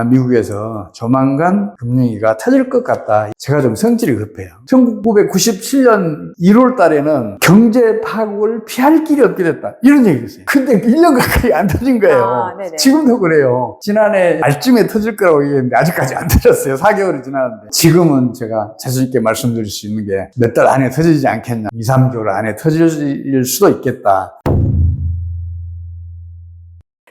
미국에서 조만간 금융위기가 터질 것 같다. 제가 좀 성질이 급해요. 1997년 1월 달에는 경제 파국을 피할 길이 없게 됐다. 이런 얘기를 했어요. 근데 1년 가까이 안 터진 거예요. 지금도 그래요. 지난해 말쯤에 터질 거라고 얘기했는데 아직까지 안 터졌어요. 4개월이 지났는데. 지금은 제가 자신 있게 말씀드릴 수 있는 게 몇 달 안에 터지지 않겠냐. 2, 3개월 안에 터질 수도 있겠다.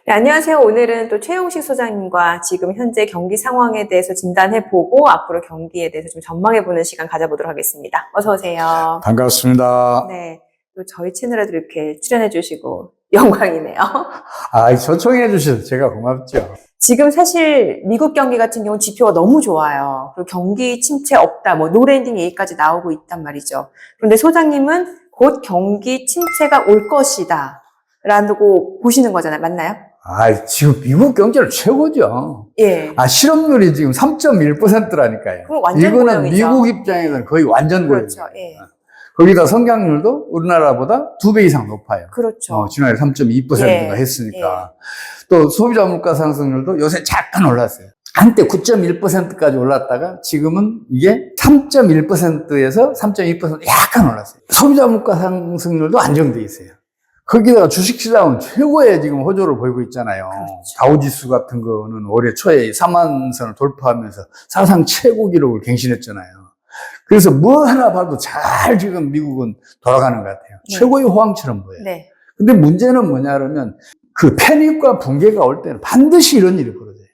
네, 안녕하세요. 오늘은 또 최용식 소장님과 지금 현재 경기 상황에 대해서 진단해보고 앞으로 경기에 대해서 좀 전망해보는 시간 가져보도록 하겠습니다. 어서 오세요. 반갑습니다. 네, 또 저희 채널에도 이렇게 출연해주시고 영광이네요. 초청해 주셔서 제가 고맙죠. 지금 사실 미국 경기 같은 경우는 지표가 너무 좋아요. 그리고 경기 침체 없다, 노랜딩 얘기까지 나오고 있단 말이죠. 그런데 소장님은 곧 경기 침체가 올 것이다 라고 보시는 거잖아요. 맞나요? 지금 미국 경제는 최고죠. 예. 실업률이 지금 3.1%라니까요. 그럼 완전 이거는 고용이죠. 미국 입장에서는 거의 완전 고용. 그렇죠. 예. 거기다 성장률도 우리나라보다 2배 이상 높아요. 그렇죠. 지난해 3.2%가 예. 했으니까. 또 소비자 물가 상승률도 요새 잠깐 올랐어요. 한때 9.1%까지 올랐다가 지금은 이게 3.1%에서 3.2% 약간 올랐어요. 소비자 물가 상승률도 안정돼 있어요. 거기다가 주식시장은 최고의 지금 호조를 보이고 있잖아요. 그렇죠. 다우지수 같은 거는 올해 초에 4만 선을 돌파하면서 사상 최고 기록을 갱신했잖아요. 그래서 뭐 하나 봐도 잘 지금 미국은 돌아가는 것 같아요. 네. 최고의 호황처럼 보여요. 네. 근데 문제는 뭐냐 그러면 그 패닉과 붕괴가 올 때는 반드시 이런 일이 벌어져요.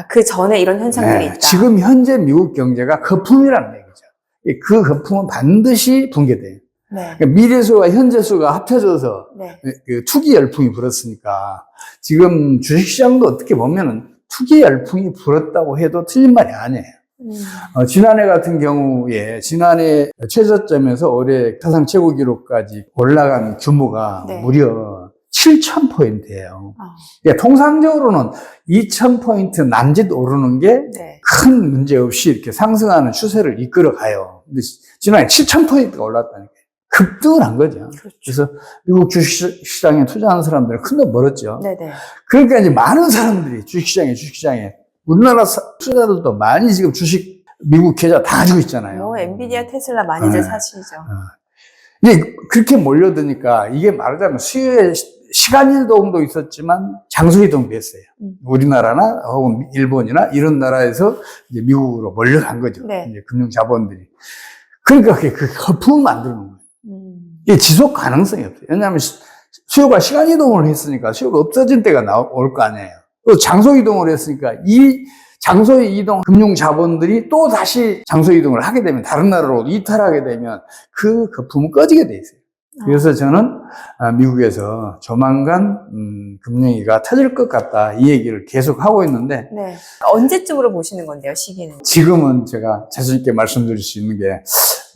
그 전에 이런 현상들이 있다. 지금 현재 미국 경제가 거품이라는 얘기죠. 그 거품은 반드시 붕괴돼요. 네. 그러니까 미래수와 현재수가 합쳐져서 네. 그 투기 열풍이 불었으니까 지금 주식시장도 어떻게 보면은 투기 열풍이 불었다고 해도 틀린 말이 아니에요. 지난해 같은 경우에 지난해 최저점에서 올해 사상 최고 기록까지 올라간 규모가 네. 무려 7,000포인트예요. 그러니까 통상적으로는 2,000포인트 남짓 오르는 게 큰 문제 없이 이렇게 상승하는 추세를 이끌어 가요. 근데 지난해 7,000포인트가 올랐다니까요. 급등을 한 거죠. 그렇죠. 그래서 미국 주식시장에 투자하는 사람들은 큰 돈 벌었죠. 네네. 그러니까 이제 많은 사람들이 주식시장에 우리나라 투자자들도 많이 지금 미국 계좌 다 가지고 있잖아요. 엔비디아, 테슬라 많이들 사시죠. 이게 그렇게 몰려드니까 이게 말하자면 수요의 시간이동도 있었지만 장소이동도 했어요. 우리나라나 혹은 일본이나 이런 나라에서 이제 미국으로 몰려간 거죠. 네. 이제 금융자본들이. 그러니까 그 거품을 만드는 거예요. 이게 지속 가능성이 없어요. 왜냐하면 수요가 시간 이동을 했으니까 수요가 없어진 때가 올 거 아니에요. 또 장소 이동을 했으니까 이 장소 이동 금융 자본들이 또 다시 장소 이동을 하게 되면 다른 나라로 이탈하게 되면 그 거품은 꺼지게 돼 있어요. 그래서 저는 미국에서 조만간 금융위기가 터질 것 같다 이 얘기를 계속 하고 있는데 네. 언제쯤으로 보시는 건데요, 시기는? 지금은 제가 자신 있게 말씀드릴 수 있는 게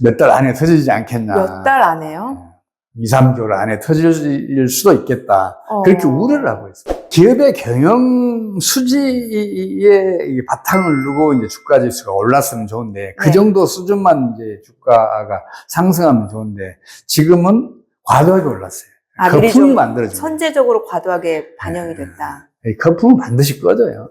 몇 달 안에 터지지 않겠냐. 몇 달 안에요? 2, 3개월 안에 터질 수도 있겠다. 그렇게 우려를 하고 있어요. 기업의 경영 수지에 바탕을 두고 이제 주가 지수가 올랐으면 좋은데 그 정도 수준만 이제 주가가 상승하면 좋은데 지금은 과도하게 올랐어요. 거품이 만들어져요. 선제적으로 과도하게 반영이 됐다. 거품은 반드시 꺼져요.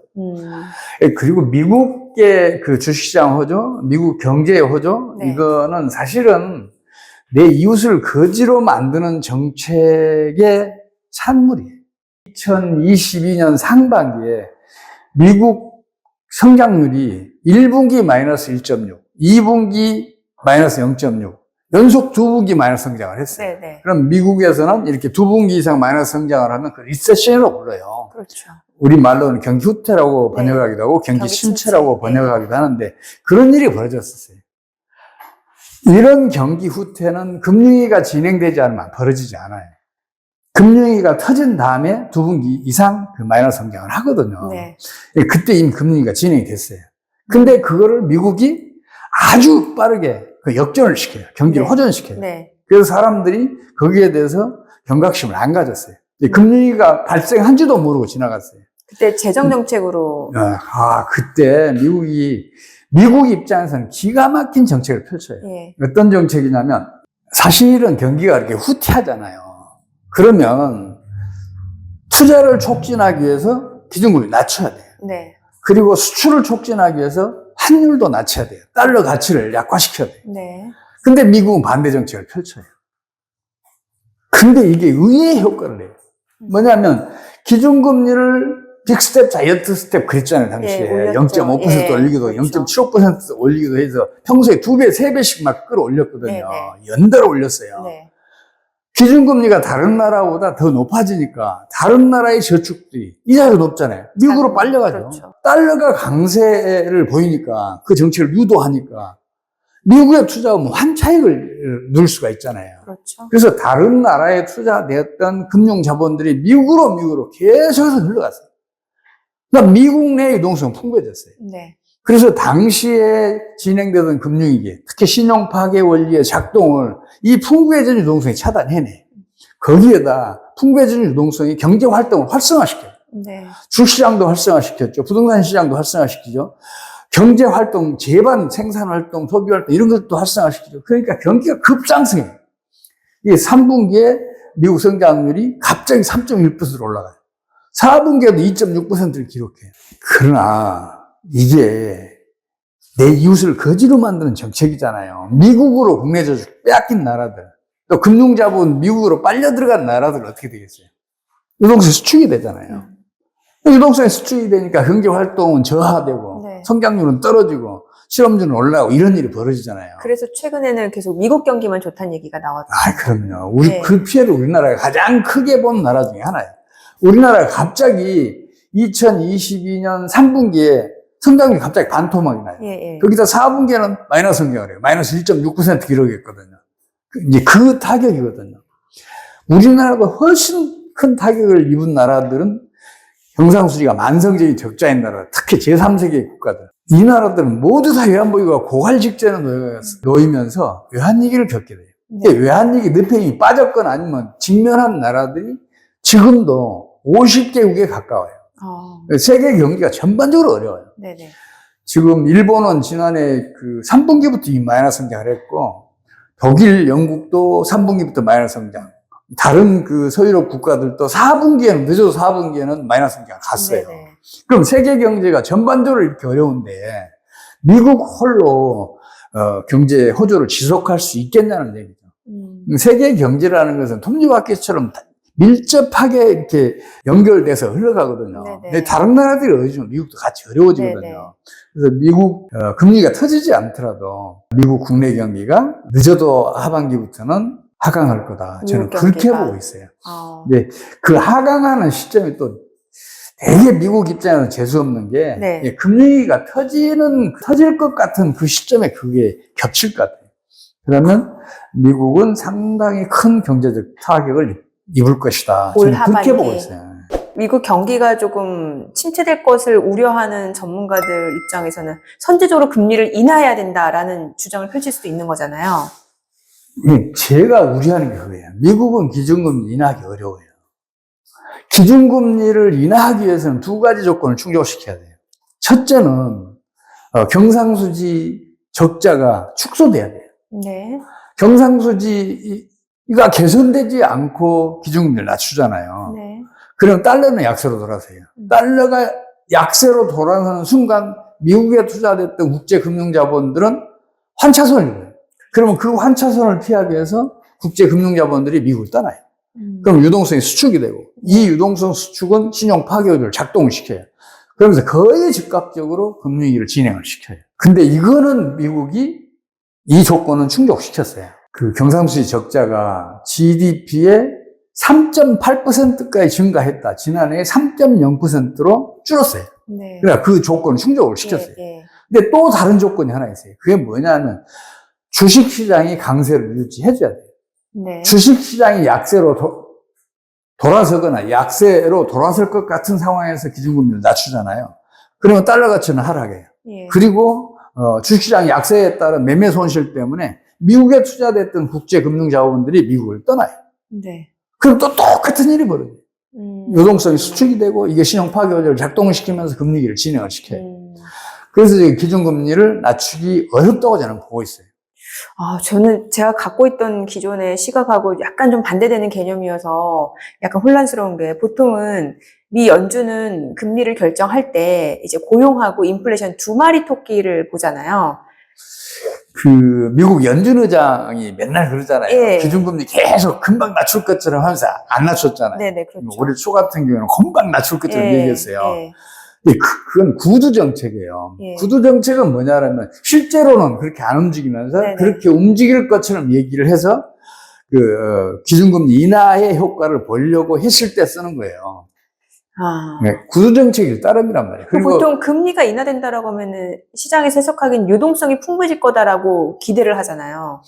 그리고 미국의 그 주식시장 호조, 미국 경제의 호조, 이거는 사실은 내 이웃을 거지로 만드는 정책의 산물이에요. 2022년 상반기에 미국 성장률이 1분기 마이너스 1.6, 2분기 마이너스 0.6, 연속 2분기 마이너스 성장을 했어요. 네네. 그럼 미국에서는 이렇게 2분기 이상 마이너스 성장을 하면 그 리세션이라고 불러요. 그렇죠. 우리 말로는 경기 후퇴라고 번역하기도 하고 경기 침체라고 번역하기도 하는데 그런 일이 벌어졌었어요. 이런 경기 후퇴는 금융위기가 진행되지 않으면 벌어지지 않아요. 금융위기가 터진 다음에 2분기 이상 그 마이너스 성장을 하거든요. 네. 그때 이미 금융위기가 진행이 됐어요. 근데 그거를 미국이 아주 빠르게 그 역전을 시켜요. 경기를 호전시켜요. 그래서 사람들이 거기에 대해서 경각심을 안 가졌어요. 금융위기가 발생한 지도 모르고 지나갔어요. 그때 재정정책으로. 그때 미국 입장에서는 기가 막힌 정책을 펼쳐요. 어떤 정책이냐면 사실은 경기가 이렇게 후퇴하잖아요. 그러면 투자를 촉진하기 위해서 기준금리 낮춰야 돼요. 그리고 수출을 촉진하기 위해서 환율도 낮춰야 돼요. 달러 가치를 약화시켜야 돼요. 네. 근데 미국은 반대 정책을 펼쳐요. 근데 이게 의외의 효과를 내요. 뭐냐면 기준금리를 빅스텝, 자이언트 스텝 그랬잖아요, 당시에. 예, 올렸죠. 0.5% 예, 올리기도, 그렇죠. 0.75% 올리기도 해서 평소에 2배, 3배씩 막 끌어올렸거든요. 네, 연달아 올렸어요. 네. 기준금리가 다른 나라보다 더 높아지니까 다른 나라의 저축들이 이자가 높잖아요. 미국으로 빨려가죠. 그렇죠. 달러가 강세를 보이니까 그 정책을 유도하니까 미국에 투자하면 환차익을 누릴 수가 있잖아요. 그렇죠. 그래서 다른 나라에 투자되었던 금융 자본들이 미국으로 계속해서 흘러갔어요. 그러니까 미국 내 유동성은 풍부해졌어요. 네. 그래서 당시에 진행되던 금융위기, 특히 신용 파괴 원리의 작동을 이 풍부해진 유동성이 차단해내. 거기에다 풍부해진 유동성이 경제 활동을 활성화시켜요. 네. 주시장도 활성화시켰죠. 부동산 시장도 활성화시키죠. 경제 활동, 재반, 생산 활동, 소비 활동 이런 것도 활성화시키죠. 그러니까 경기가 급상승해요. 이 3분기에 미국 성장률이 갑자기 3.1%로 올라가요. 4분기에도 2.6%를 기록해요. 그러나 이게 내 이웃을 거지로 만드는 정책이잖아요. 미국으로 국내 저축 빼앗긴 나라들, 또 금융자본 미국으로 빨려 들어간 나라들 어떻게 되겠어요? 유동성 수축이 되잖아요. 유동성이 수축이 되니까 경제 활동은 저하되고 네. 성장률은 떨어지고 실업률은 올라가고 이런 일이 벌어지잖아요. 그래서 최근에는 계속 미국 경기만 좋다는 얘기가 나왔죠. 아, 그럼요. 우리 네. 그 피해를 우리나라가 가장 크게 본 나라 중에 하나예요. 우리나라가 갑자기 2022년 3분기에 성장률이 갑자기 반토막이 나요. 예, 예. 거기다 4분기에는 마이너스 성장을 해요. 마이너스 1.6% 기록했거든요. 이제 그 타격이거든요. 우리나라가 훨씬 큰 타격을 입은 나라들은 경상수지가 만성적인 적자인 나라, 특히 제3세계 국가들. 이 나라들은 모두 다 외환보유가 고갈 직전에 놓이면서 외환위기를 겪게 돼요. 네. 외환위기 늪에 이미 빠졌거나 아니면 직면한 나라들이 지금도 50개국에 가까워요. 세계 경기가 전반적으로 어려워요. 네네. 지금 일본은 지난해 그 3분기부터 이미 마이너스 성장을 했고, 독일, 영국도 3분기부터 마이너스 성장. 다른 그 서유럽 국가들도 4분기에는, 늦어도 4분기에는 마이너스 성장을 갔어요. 네네. 그럼 세계 경제가 전반적으로 이렇게 어려운데, 미국 홀로, 경제 호조를 지속할 수 있겠냐는 얘기죠. 세계 경제라는 것은 톱니바퀴처럼 밀접하게 이렇게 연결돼서 흘러가거든요. 네네. 근데 다른 나라들이 어려지면 미국도 같이 어려워지거든요. 네네. 그래서 미국 금리가 터지지 않더라도 미국 국내 경기가 늦어도 하반기부터는 하강할 거다. 저는 그렇게 보고 있어요. 근데 그 하강하는 시점이 또 되게 미국 입장에서는 재수없는 게 네. 금리가 터질 것 같은 그 시점에 그게 겹칠 것 같아요. 그러면 미국은 상당히 큰 경제적 타격을 입을 것이다. 올 저는 그렇게 하반기. 보고 있어요. 미국 경기가 조금 침체될 것을 우려하는 전문가들 입장에서는 선제적으로 금리를 인하해야 된다라는 주장을 펼칠 수도 있는 거잖아요. 제가 우려하는 게 그거예요. 미국은 기준금리 인하하기 어려워요. 기준금리를 인하하기 위해서는 두 가지 조건을 충족시켜야 돼요. 첫째는 경상수지 적자가 축소돼야 돼요. 네. 경상수지가 개선되지 않고 기준금리를 낮추잖아요. 네. 그럼 달러는 약세로 돌아서요. 달러가 약세로 돌아서는 순간 미국에 투자됐던 국제금융자본들은 환차손을 입어요. 그러면 그 환차손을 피하기 위해서 국제금융자본들이 미국을 떠나요. 그럼 유동성이 수축이 되고 이 유동성 수축은 신용 파괴율을 작동을 시켜요. 그러면서 거의 즉각적으로 금융위기를 진행을 시켜요. 근데 이거는 미국이 이 조건은 충족시켰어요. 그 경상수지 적자가 GDP의 3.8%까지 증가했다. 지난해 3.0%로 줄었어요. 네. 그러니까 그 조건을 충족을 시켰어요. 예, 예. 근데 또 다른 조건이 하나 있어요. 그게 뭐냐면 주식시장이 강세를 유지해줘야 돼요. 네. 주식시장이 약세로 돌아서거나 약세로 돌아설 것 같은 상황에서 기준금리를 낮추잖아요. 그러면 달러 가치는 하락해요. 예. 그리고 주식시장 약세에 따른 매매 손실 때문에 미국에 투자됐던 국제금융자본들이 미국을 떠나요. 네. 그럼 또 똑같은 일이 벌어져요. 유동성이 수축이 되고 이게 신용 파괴율을 작동시키면서 금리기를 진행을 시켜요. 그래서 기준금리를 낮추기 어렵다고 저는 보고 있어요. 저는 제가 갖고 있던 기존의 시각하고 약간 좀 반대되는 개념이어서 약간 혼란스러운 게 보통은 미 연준은 금리를 결정할 때 이제 고용하고 인플레이션 두 마리 토끼를 보잖아요. 그 미국 연준 의장이 맨날 그러잖아요. 예. 기준금리 계속 금방 낮출 것처럼 하면서 안 낮췄잖아요. 네네, 그렇죠. 올해 초 같은 경우는 금방 낮출 것처럼 예, 얘기했어요. 예. 근데 그건 구두 정책이에요. 예. 구두 정책은 뭐냐면 실제로는 그렇게 안 움직이면서 네네. 그렇게 움직일 것처럼 얘기를 해서 기준금리 인하의 효과를 보려고 했을 때 쓰는 거예요. 네, 구두 정책이 따름이란 말이에요. 그리고 보통 금리가 인하된다라고 하면은 시장에서 해석하기엔 유동성이 풍부해질 거다라고 기대를 하잖아요.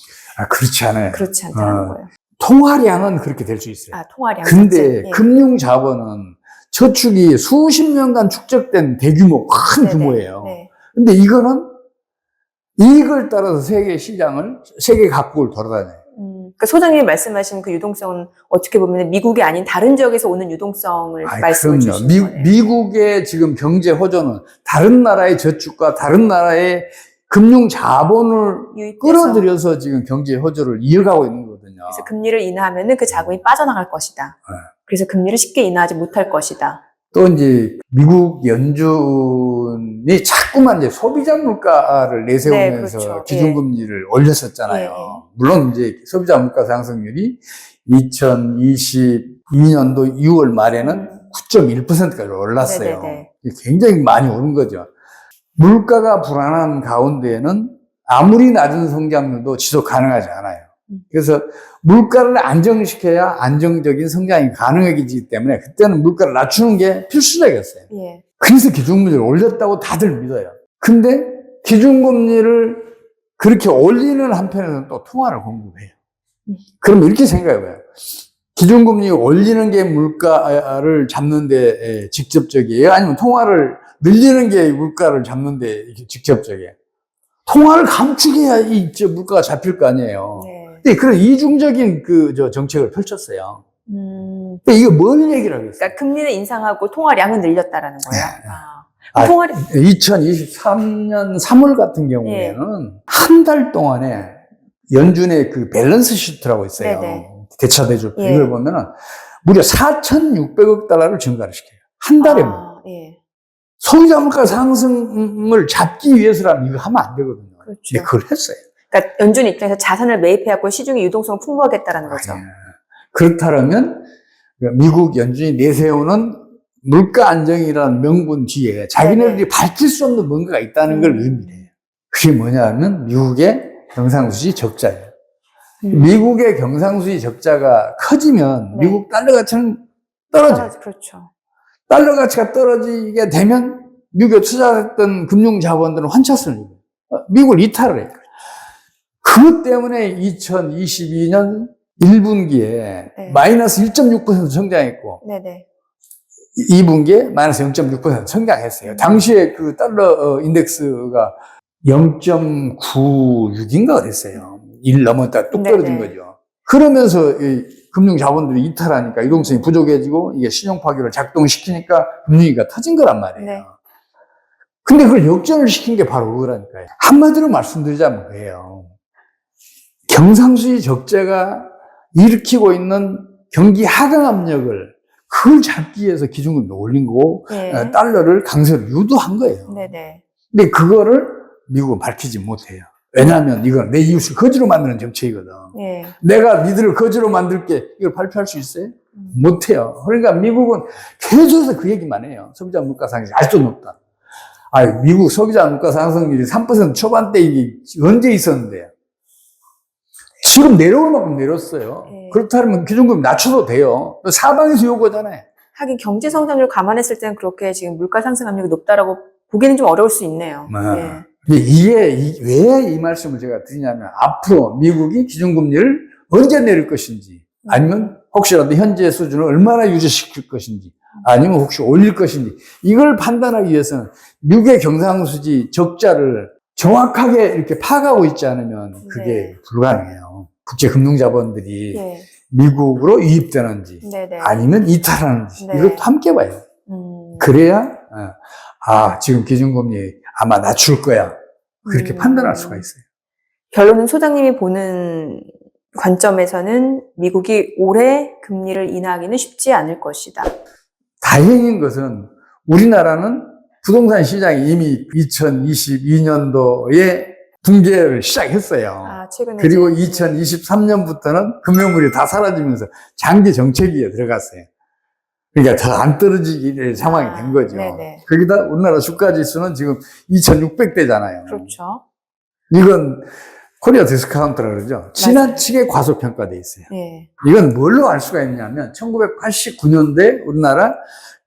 그렇지 않아요. 그렇지 않다는 거예요. 통화량은 그렇게 될 수 있어요. 통화량. 근데 예. 금융 자본은 저축이 수십 년간 축적된 대규모 큰 네네. 규모예요. 네. 근데 이거는 이익을 따라서 세계 시장을, 세계 각국을 돌아다녀요. 그러니까 소장님이 말씀하신 그 유동성은 어떻게 보면 미국이 아닌 다른 지역에서 오는 유동성을 말씀을 그럼요. 주시는 거네요. 미국의 지금 경제 호조는 다른 나라의 저축과 다른 나라의 금융 자본을 유입돼서. 끌어들여서 지금 경제 호조를 이어가고 있는 거거든요. 그래서 금리를 인하하면은 그 자금이 빠져나갈 것이다. 네. 그래서 금리를 쉽게 인하하지 못할 것이다. 또 이제 미국 연준이 자꾸만 이제 소비자 물가를 내세우면서 네, 그렇죠. 기준금리를 올렸었잖아요. 예. 물론 이제 소비자 물가 상승률이 2022년도 6월 말에는 9.1%까지 올랐어요. 네네네. 굉장히 많이 오른 거죠. 물가가 불안한 가운데에는 아무리 낮은 성장률도 지속 가능하지 않아요. 그래서 물가를 안정시켜야 안정적인 성장이 가능해지기 때문에 그때는 물가를 낮추는 게 필수적이었어요. 예. 그래서 기준금리를 올렸다고 다들 믿어요. 근데 기준금리를 그렇게 올리는 한편에서는 또 통화를 공급해요. 그럼 이렇게 생각해봐요. 기준금리 올리는 게 물가를 잡는 데 직접적이에요? 아니면 통화를 늘리는 게 물가를 잡는 데 직접적이에요? 통화를 감축해야 물가가 잡힐 거 아니에요. 네. 근데 그런 이중적인 정책을 펼쳤어요. 근데 이거 뭘 얘기를 하겠어요? 그러니까 금리는 인상하고 통화량은 늘렸다라는 거예요. 아, 통화량. 2023년 3월 같은 경우에는 한 달 동안에 연준의 그 밸런스 시트라고 있어요. 네네. 대차대조표. 예. 이걸 보면은 무려 4,600억 달러를 증가를 시켜요. 한 달에. 예. 소비자 물가 상승을 잡기 위해서라면 이거 하면 안 되거든요. 그렇죠. 근데 그걸 했어요. 그러니까 연준 입장에서 자산을 매입해갖고 시중에 유동성을 풍부하겠다라는 거죠. 그렇다면 미국 연준이 내세우는 물가 안정이라는 명분 뒤에 자기네들이 밝힐 수 없는 뭔가가 있다는 걸 의미해요. 그게 뭐냐면 미국의 경상수지 적자예요. 미국의 경상수지 적자가 커지면 네. 미국 달러 가치는 떨어져요. 그렇죠. 달러 가치가 떨어지게 되면 미국에 투자했던 금융 자본들은 환차선을 입어요. 미국을 이탈을 해요. 그것 때문에 2022년 1분기에 네. 마이너스 1.6% 성장했고, 네네. 2분기에 마이너스 0.6% 성장했어요. 당시에 그 달러 인덱스가 0.96인가 그랬어요. 1 넘었다 뚝 떨어진 네네. 거죠. 그러면서 이 금융 자본들이 이탈하니까 유동성이 부족해지고 이게 신용 파기를 작동시키니까 금융위기가 터진 거란 말이에요. 네. 근데 그걸 역전을 시킨 게 바로 그거라니까요. 한마디로 말씀드리자면 그래요. 경상수지 적자가 일으키고 있는 경기 하강 압력을 그걸 잡기 위해서 기준금리 올린 거고 네. 달러를 강세로 유도한 거예요. 네네. 근데 그거를 미국은 밝히지 못해요. 왜냐하면 이건 내 이웃을 거지로 만드는 정책이거든. 네. 내가 니들을 거지로 만들게 이걸 발표할 수 있어요? 못해요. 그러니까 미국은 계속해서 그 얘기만 해요. 소비자 물가 상승이 아직도 높다. 미국 소비자 물가 상승률이 3% 초반대 이게 언제 있었는데요? 지금 내려올 만큼 내렸어요. 네. 그렇다면 기준금리 낮춰도 돼요. 사방에서 요거잖아요. 하긴 경제 성장률 감안했을 때는 그렇게 지금 물가 상승 압력이 높다라고 보기는 좀 어려울 수 있네요. 네. 근데 왜 이 말씀을 제가 드리냐면 앞으로 미국이 기준금리를 언제 내릴 것인지 아니면 혹시라도 현재 수준을 얼마나 유지시킬 것인지 아니면 혹시 올릴 것인지 이걸 판단하기 위해서는 미국의 경상수지 적자를 정확하게 이렇게 파악하고 있지 않으면 그게 네. 불가능해요. 국제금융자본들이 네. 미국으로 유입되는지 네네. 아니면 이탈하는지 네. 이것도 함께 봐요. 그래야 지금 기준금리 아마 낮출 거야. 그렇게 판단할 수가 있어요. 결론은 소장님이 보는 관점에서는 미국이 올해 금리를 인하하기는 쉽지 않을 것이다. 다행인 것은 우리나라는 부동산 시장이 이미 2022년도에 붕괴를 시작했어요. 최근에 그리고 2023년부터는 금융물이 다 사라지면서 장기 정체기에 들어갔어요. 그러니까 더 안 떨어지기 상황이 된 거죠. 네네. 거기다 우리나라 주가 지수는 지금 2,600대잖아요. 그렇죠. 이건 코리아 디스카운트라 그러죠. 지나치게 과소평가돼 있어요. 네. 이건 뭘로 알 수가 있냐면 1989년대 우리나라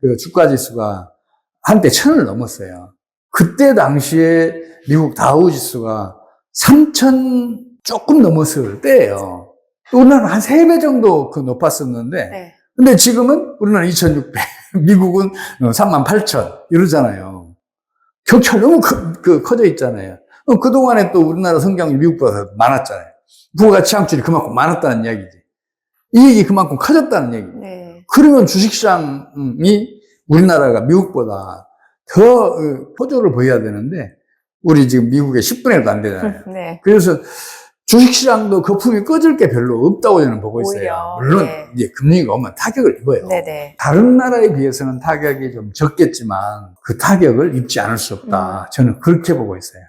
그 주가 지수가 한때 1,000을 넘었어요. 그때 당시에 미국 다우 지수가 3,000 조금 넘었을 때예요. 우리나라는 한 3배 정도 높았었는데 네. 근데 지금은 우리나라 2,600, 미국은 38,000 이러잖아요. 격차가 너무 커져 있잖아요. 그동안에 또 우리나라 성장률이 미국보다 많았잖아요. 부가가치 창출이 그만큼 많았다는 이야기지. 이익이 그만큼 커졌다는 얘기죠. 네. 그러면 주식시장이 우리나라가 미국보다 더 호조를 보여야 되는데 우리 지금 미국의 10분의 1도 안 되잖아요. 네. 그래서 주식시장도 거품이 꺼질 게 별로 없다고 저는 보고 있어요. 오히려, 물론 네. 이제 금리가 오면 타격을 입어요. 네네. 다른 나라에 비해서는 타격이 좀 적겠지만 그 타격을 입지 않을 수 없다. 저는 그렇게 보고 있어요.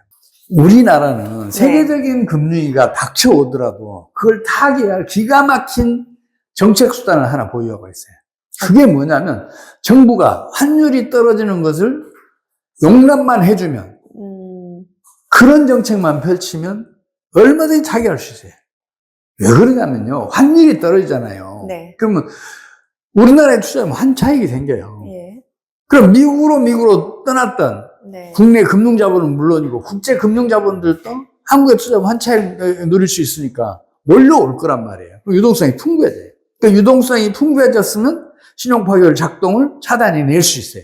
우리나라는 세계적인 금리가 닥쳐오더라도 그걸 타개할 기가 막힌 정책 수단을 하나 보유하고 있어요. 그게 뭐냐면 정부가 환율이 떨어지는 것을 용납만 해주면 그런 정책만 펼치면 얼마든지 타개할 수 있어요. 왜 그러냐면요. 환율이 떨어지잖아요. 네. 그러면 우리나라에 투자하면 한 차익이 생겨요. 예. 그럼 미국으로 떠났던 네. 국내 금융자본은 물론이고 국제 금융자본들도 한국에 투자하면 한 차익 누릴 수 있으니까 몰려올 거란 말이에요. 유동성이 풍부해져요. 그 유동성이 풍부해졌으면 신용파괴율 작동을 차단해낼 수 있어요.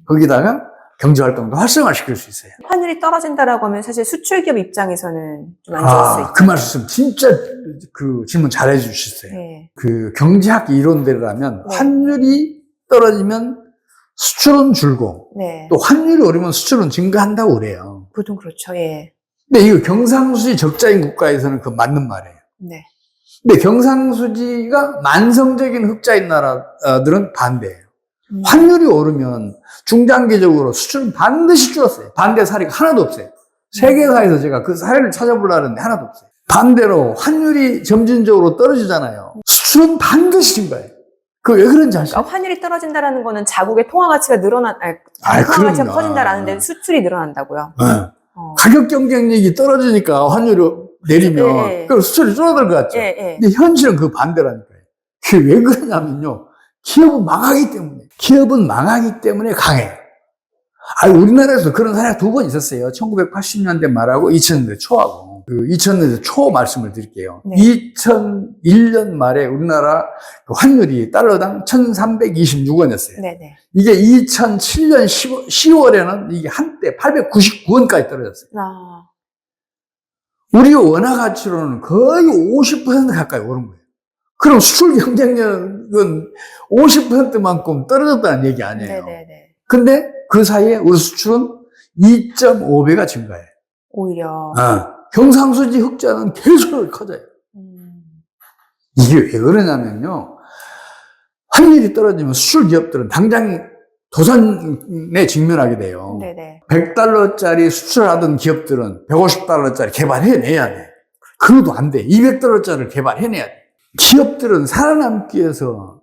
거기다가 경제활동도 활성화시킬 수 있어요. 환율이 떨어진다라고 하면 사실 수출기업 입장에서는 좀 안 좋을 수 있죠. 그 말씀 진짜 그 질문 잘해 주셨어요. 네. 그 경제학 이론대로라면 네. 환율이 떨어지면 수출은 줄고 네. 또 환율이 오르면 수출은 증가한다고 그래요. 보통 그렇죠. 예. 근데 이거 경상수지 적자인 국가에서는 그 맞는 말이에요. 네. 근데 경상수지가 만성적인 흑자인 나라들은 반대예요. 환율이 오르면 중장기적으로 수출은 반드시 줄었어요. 반대 사례가 하나도 없어요. 세계사에서 제가 그 사례를 찾아보려고 하는데 하나도 없어요. 반대로 환율이 점진적으로 떨어지잖아요. 수출은 반드시 증가해요. 그 왜 그런지 아시죠? 그러니까 환율이 떨어진다라는 거는 자국의 통화 가치가 통화 가치가 그럼요. 커진다라는 데 수출이 늘어난다고요. 네. 가격 경쟁력이 떨어지니까 환율이 내리면 예, 예. 그럼 수출이 줄어들 것 같죠. 예, 예. 근데 현실은 그 반대라니까요. 그게 왜 그러냐면요. 기업은 망하기 때문에 강해요. 우리나라에서 그런 사례가 2번 있었어요. 1980년대 말하고 2000년대 초하고. 그 2000년대 초 말씀을 드릴게요. 네. 2001년 말에 우리나라 환율이 달러당 1326원이었어요. 네네. 이게 2007년 10월에는 이게 한때 899원까지 떨어졌어요. 우리 원화 가치로는 거의 50% 가까이 오른 거예요. 그럼 수출 경쟁력은 50%만큼 떨어졌다는 얘기 아니에요. 네네네. 근데 그 사이에 우리 수출은 2.5배가 증가해요. 오히려. 경상수지 흑자는 계속 커져요. 이게 왜 그러냐면요. 환율이 떨어지면 수출 기업들은 당장 도산에 직면하게 돼요. 네네. 100달러짜리 수출하던 기업들은 150달러짜리 개발해내야 돼. 그래도 안 돼. 200달러짜리를 개발해내야 돼. 기업들은 살아남기 위해서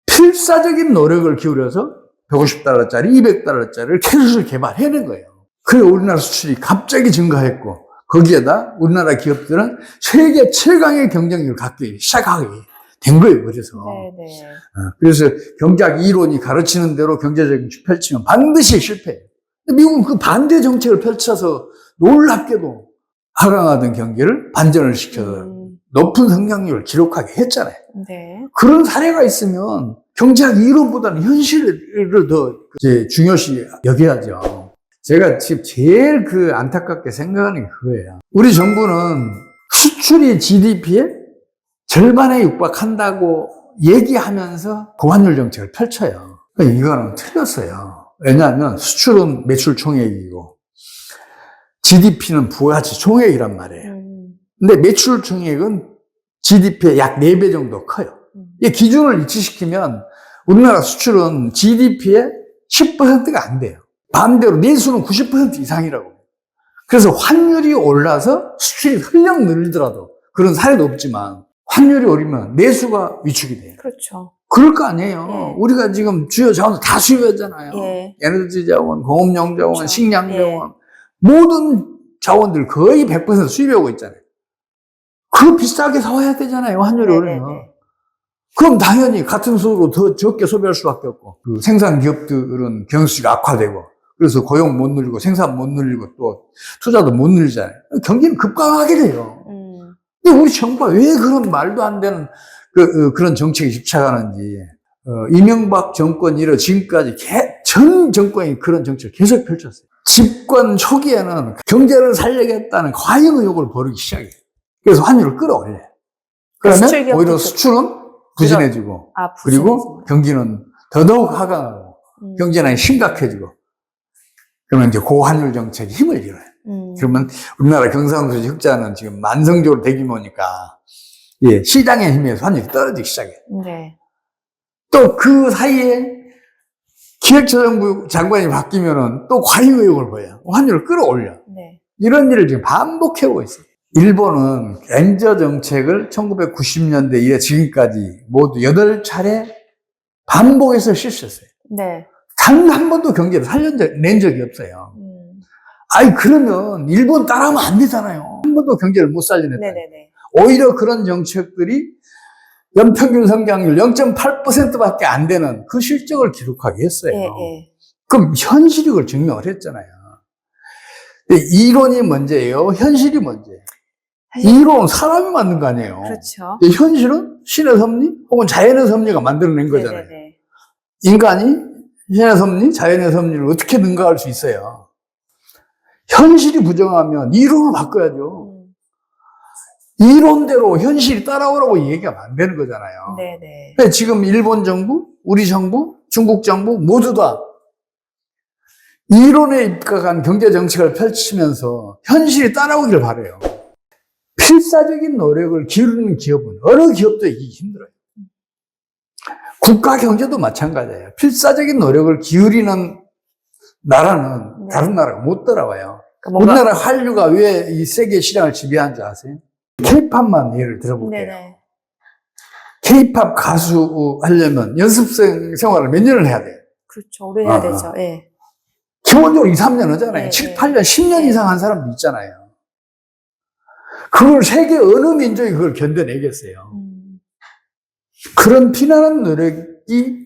필사적인 노력을 기울여서 150달러짜리, 200달러짜리를 계속 개발해낸 거예요. 그래서 우리나라 수출이 갑자기 증가했고 거기에다 우리나라 기업들은 세계 최강의 경쟁력을 갖기 시작하게 된 거예요. 그래서. 네네. 그래서 경제학 이론이 가르치는 대로 경제적인 펼치면 반드시 실패해요. 미국은 그 반대 정책을 펼쳐서 놀랍게도 하강하던 경기를 반전을 시켜서 높은 성장률을 기록하게 했잖아요. 네. 그런 사례가 있으면 경제학 이론보다는 현실을 더 이제 중요시 여겨야죠. 제가 지금 제일 안타깝게 생각하는 게 그거예요. 우리 정부는 수출이 GDP의 절반에 육박한다고 얘기하면서 고환율 정책을 펼쳐요. 이거는 틀렸어요. 왜냐하면 수출은 매출 총액이고 GDP는 부가가치 총액이란 말이에요. 근데 매출 총액은 GDP의 약 4배 정도 커요. 이 기준을 일치시키면 우리나라 수출은 GDP의 10%가 안 돼요. 반대로 내수는 90% 이상이라고. 그래서 환율이 올라서 수출이 흘렁 늘더라도 그런 사례도 없지만 환율이 오르면 내수가 위축이 돼요. 그렇죠. 그럴 거 아니에요. 예. 우리가 지금 주요 자원을 다 수입하잖아요. 예. 에너지 자원, 공업용 자원, 그렇죠. 식량 예. 자원, 모든 자원들 거의 100% 수입하고 있잖아요. 그거 비싸게 사와야 되잖아요. 환율이 오르면. 네네네. 그럼 당연히 같은 수로 더 적게 소비할 수밖에 없고, 그 생산 기업들은 경수지가 악화되고, 그래서 고용 못 늘리고, 생산 못 늘리고, 또 투자도 못 늘리잖아요. 경기는 급감하게 돼요. 근데 우리 정부가 왜 그런 말도 안 되는 그런 정책에 집착하는지, 이명박 정권 이래 지금까지 전 정권이 그런 정책을 계속 펼쳤어요. 집권 초기에는 경제를 살리겠다는 과잉 의혹을 벌이기 시작해요. 그래서 환율을 끌어올려요. 그러면 오히려 수출은 부진해지고, 그리고 경기는 더더욱 하강하고, 경제난이 심각해지고, 그러면 이제 고환율 정책이 힘을 잃어요. 그러면 우리나라 경상수지 흑자는 지금 만성적으로 대규모니까, 예, 시장의 힘에서 환율이 떨어지기 시작해요. 네. 또 그 사이에 기획재정부 장관이 바뀌면은 또 과잉 의혹을 보여요. 환율을 끌어올려. 네. 이런 일을 지금 반복해오고 있어요. 일본은 엔저 정책을 1990년대 이래 지금까지 모두 8차례 반복해서 실시했어요. 네. 단 한 번도 경제를 살려낸 적이 없어요. 아니, 그러면 일본 따라하면 안 되잖아요. 한 번도 경제를 못 살려냈다. 네네네. 오히려 그런 정책들이 연평균 성장률 0.8%밖에 안 되는 그 실적을 기록하게 했어요. 예, 예. 그럼 현실이 그걸 증명을 했잖아요. 근데 이론이 문제예요? 현실이 문제예요? 이론은 사람이 만든 거 아니에요. 그렇죠. 근데 현실은 신의 섭리 혹은 자연의 섭리가 만들어낸 거잖아요. 네네네. 인간이 신의 섭리, 자연의 섭리를 어떻게 능가할 수 있어요? 현실이 부정하면 이론을 바꿔야죠. 이론대로 현실이 따라오라고 얘기하면 안 되는 거잖아요. 네네. 근데 지금 일본 정부, 우리 정부, 중국 정부 모두 다 이론에 입각한 경제 정책을 펼치면서 현실이 따라오길 바라요. 필사적인 노력을 기울이는 기업은 어느 기업도 이기기 힘들어요. 국가 경제도 마찬가지예요. 필사적인 노력을 기울이는 나라는 다른 나라가 못 따라와요. 우리나라 한류가 왜 이 세계 시장을 지배하는지 아세요? K-팝만 예를 들어볼게요. 네네. K-팝 가수 하려면 연습생 생활을 몇 년을 해야 돼요? 그렇죠. 오래 해야 되죠. 예. 기본적으로 2, 3년 하잖아요. 네, 7, 8년, 10년 이상 한 사람도 있잖아요. 그걸 세계 어느 민족이 그걸 견뎌내겠어요. 그런 피나는 노력이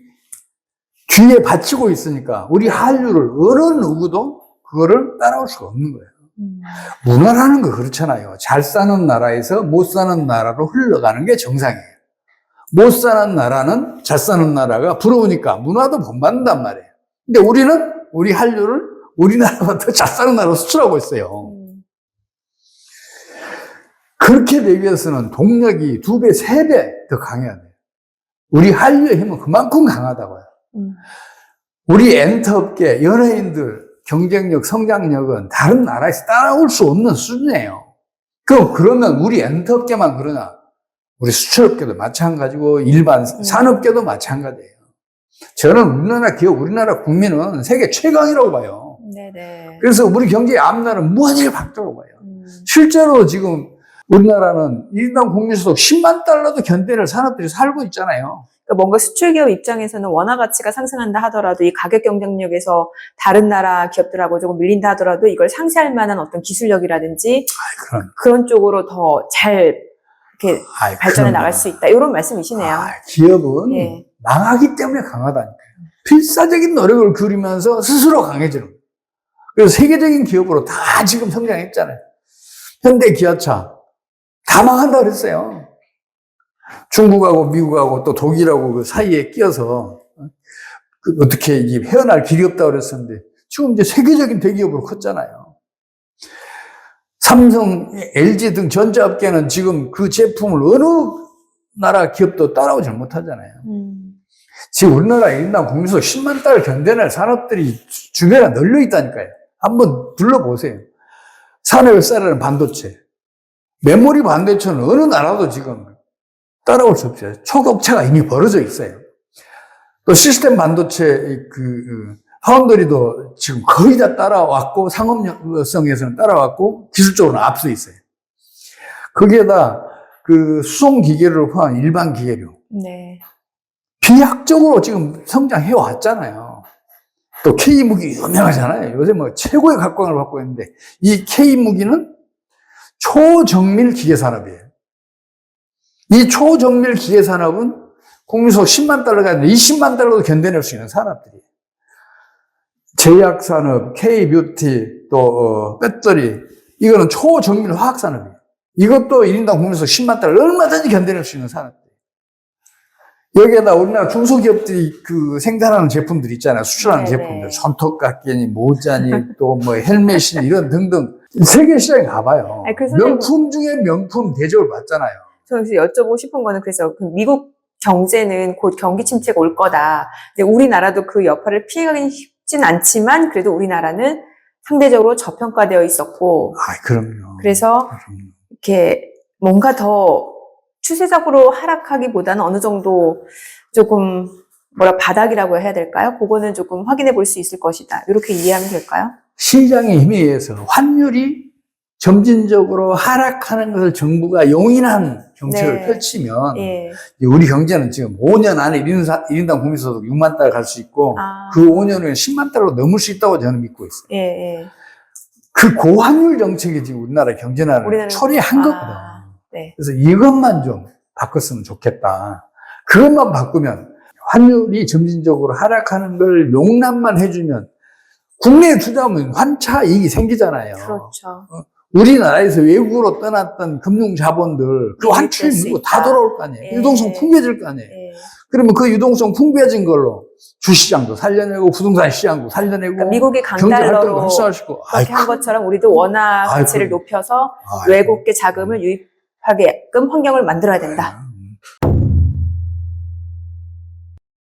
뒤에 바치고 있으니까 우리 한류를 어느 누구도 그거를 따라올 수가 없는 거예요. 문화라는 거 그렇잖아요. 잘 사는 나라에서 못 사는 나라로 흘러가는 게 정상이에요. 못 사는 나라는 잘 사는 나라가 부러우니까 문화도 본받는단 말이에요. 근데 우리는 우리 한류를 우리나라보다 더 잘 사는 나라로 수출하고 있어요. 그렇게 되기 위해서는 동력이 2배, 3배 더 강해야 돼요. 우리 한류의 힘은 그만큼 강하다고요. 우리 엔터업계, 연예인들, 경쟁력, 성장력은 다른 나라에서 따라올 수 없는 수준이에요. 그러면 우리 엔터업계만 그러나 우리 수출업계도 마찬가지고 일반 산업계도 마찬가지예요. 저는 우리나라 기업, 우리나라 국민은 세계 최강이라고 봐요. 네네. 그래서 우리 경제의 앞날은 무한히 밝다고 봐요. 실제로 지금 우리나라는 1인당 국민소득 10만 달러도 견뎌낼 산업들이 살고 있잖아요. 그러니까 뭔가 수출기업 입장에서는 원화 가치가 상승한다 하더라도 이 가격 경쟁력에서 다른 나라 기업들하고 조금 밀린다 하더라도 이걸 상쇄할 만한 어떤 기술력이라든지 그런 쪽으로 더 잘 이렇게 발전해 나갈 수 있다. 이런 말씀이시네요. 기업은 망하기 때문에 강하다니까요. 필사적인 노력을 기울이면서 스스로 강해지는 거예요. 그래서 세계적인 기업으로 다 지금 성장했잖아요. 현대, 기아차 다 망한다 그랬어요. 중국하고 미국하고 또 독일하고 그 사이에 끼어서 어떻게 이게 헤어날 길이 없다고 그랬었는데 지금 이제 세계적인 대기업으로 컸잖아요. 삼성, LG 등 전자업계는 지금 그 제품을 어느 나라 기업도 따라오지 못하잖아요. 지금 우리나라 1인당 국민소득 10만 달러 견뎌낼 산업들이 주변에 널려 있다니까요. 한번 둘러보세요. 산업을 싸르는 반도체, 메모리 반도체는 어느 나라도 지금 따라올 수 없어요. 초격차가 이미 벌어져 있어요. 또 시스템 반도체 파운드리도 지금 거의 다 따라왔고 상업성에서는 따라왔고 기술적으로는 앞서 있어요. 거기에다 그 수송 기계를 포함한 일반 기계류. 네. 비약적으로 지금 성장해 왔잖아요. 또 K무기 유명하잖아요. 요새 뭐 최고의 각광을 받고 있는데 이 K무기는 초정밀 기계 산업이에요. 이 초정밀 기계 산업은 국민소득 10만 달러가 아니라 20만 달러도 견뎌낼 수 있는 산업들이에요. 제약산업, K뷰티, 또 배터리, 이거는 초정밀 화학산업이에요. 이것도 1인당 국민소득 10만 달러 얼마든지 견뎌낼 수 있는 산업들이에요. 여기에다 우리나라 중소기업들이 그 생산하는 제품들 있잖아요. 수출하는 네네. 제품들. 손톱깎이니, 모자니, 또 뭐 헬멧이니, 이런 등등. 세계 시장에 가봐요. 아니, 그 선생님, 명품 중에 명품 대접을 받잖아요. 저 여쭤보고 싶은 거는 그래서 그 미국 경제는 곧 경기 침체가 올 거다. 근데 우리나라도 그 여파를 피해가긴 쉽진 않지만 그래도 우리나라는 상대적으로 저평가되어 있었고. 아, 그럼요. 그래서 그럼요. 이렇게 뭔가 더 추세적으로 하락하기보다는 어느 정도 조금 바닥이라고 해야 될까요? 그거는 조금 확인해 볼 수 있을 것이다. 이렇게 이해하면 될까요? 시장의 힘에 의해서 환율이 점진적으로 하락하는 것을 정부가 용인한 정책을 네. 펼치면 예. 우리 경제는 지금 5년 안에 1인당 국민소득 6만 달러 갈 수 있고 아. 그 5년 후에 10만 달러 넘을 수 있다고 저는 믿고 있어요. 예, 예. 그 고환율 정책이 지금 우리나라 경제난을 우리나라는- 초래한 거거든. 네. 그래서 이것만 좀 바꿨으면 좋겠다. 그것만 바꾸면 환율이 점진적으로 하락하는 걸 용납만 해주면 국내에 투자하면 환차 이익이 생기잖아요. 그렇죠. 우리나라에서 외국으로 떠났던 금융 자본들 그 이익이 환출 될수 물고 있다. 다 돌아올 거 아니에요. 예. 유동성 풍부해질 거 아니에요. 예. 그러면 그 유동성 풍부해진 걸로 주시장도 살려내고 부동산 시장도 살려내고 그러니까 미국이 경제 활동도 강달러로 활성화시키고 그렇게 한 것처럼 우리도 원화 가치를 아이고. 높여서 아이고. 외국계 자금을 유입하게끔 환경을 만들어야 된다.